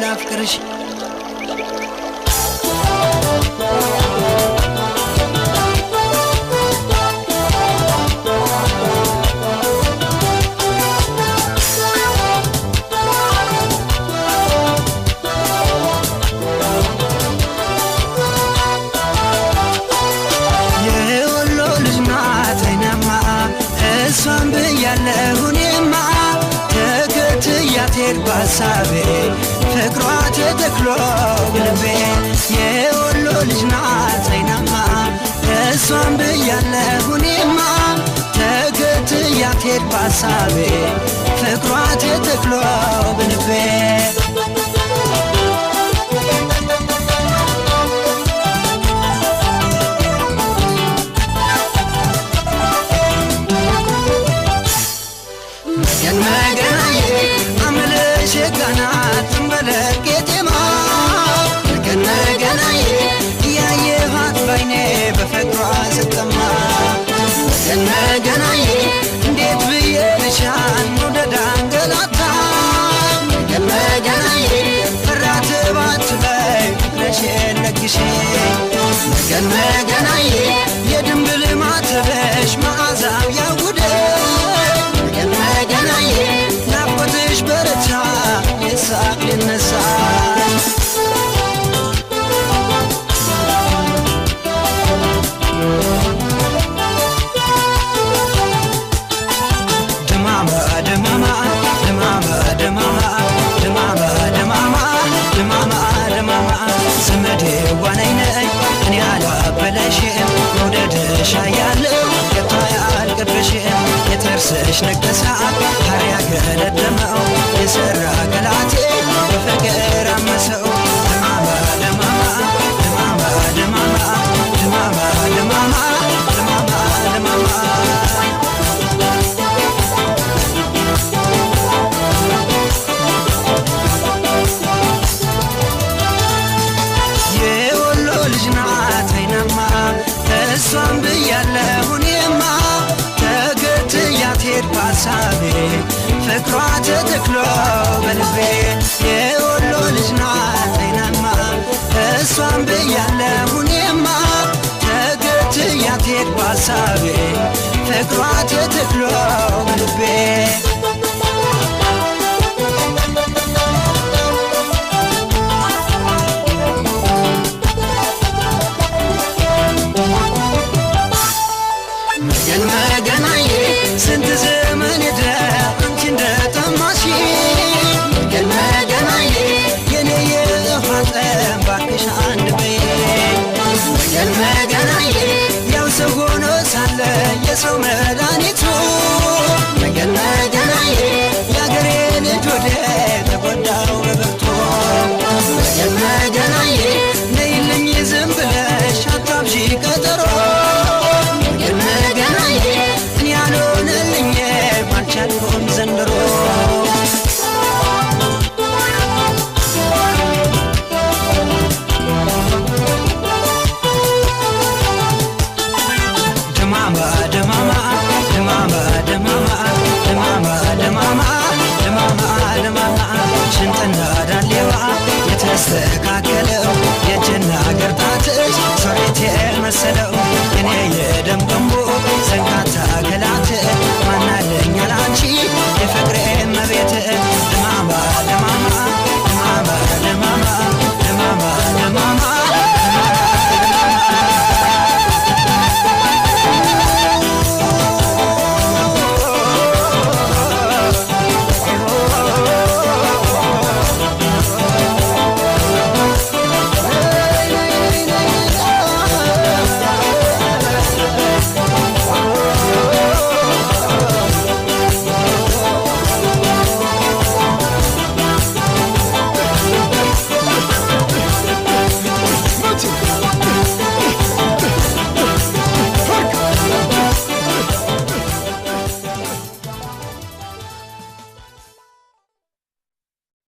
ላፍቅርሽ ያለሁኔማ ተከትያቴር ባሳቤ ፍቅሯ ተተክሎ በልቤ የወሎ ልጅ ናት አይናማ እሷን ብያለሁኔማ ተከትያቴር ባሳቤ ፍቅሯ ተተክሎ በልቤ መገናዬ አመለሽ ጋናት በለቄቴማ መገናዬ ያየኋት ባይኔ በፍቅሯ ስትጠማ መገናዬ እንዴት ብዬ ልሻን መውደድ አንገላታ መገናዬ ፍራት ባትበይ ፍቅርሽ ለግሼ መገናዬ የድንብል ማተበሽ መዓዛው ያውደ መገናዬ ናፍቆትሽ በረታ የሳቅ ልነሳ ድማማ ድማማ ድማማ ድማማ ድማማ ድማማ ድማማ ድማማ ዘመዴ ዋነይነይ እኔ አላበለሽም መውደድሽ ያለው ያልቅብሽም የጥርስሽ ንቅሳት ሐር ያገለደመው የሰራ ገላቴ በፍቅር አመሰው ድማማ ድማማ ድማማ ድማማ ድማማ ድማማ ድማማ ድማማ የወሎ ልጅ ናት አይናማ እሷን ብያለሁኔማ ተከትያቴር ባሳቤ ፍቅሯ ተተክሎ በልቤ የወሎ ልጅ ናት አይናማ እሷን ብያለሁኔማ ተከትያቴር ባሳቤ ፍቅሯ ተተክሎ በልቤ መገናዬ ስንት ዘመን ሄደ አንቺ እንደጠማሽ መገናዬ የኔ የፋጠን ባክሽ አንድ በይ መገናዬ ያው ሰው ሆኖ ሳለ የሰው መድኃኒቱ መገናዬ የአገሬ ልጅ ወደ ተጎዳው በብርቱ መገናዬ ነይልኝ ዝም ብለሽ አታብዢ ቀጠሮ መገናዬ እኔ ያልሆነልኝም አልቻልኩም ዘንድሮ ድማማ ድማማ ድማማ ድማማ ድማማ ድማማ ድማማ ድማማ ሽንጥና ዳሌዋ የተስተካከለው የእጅና ግርጣትሽ ሶሬት የመሰለው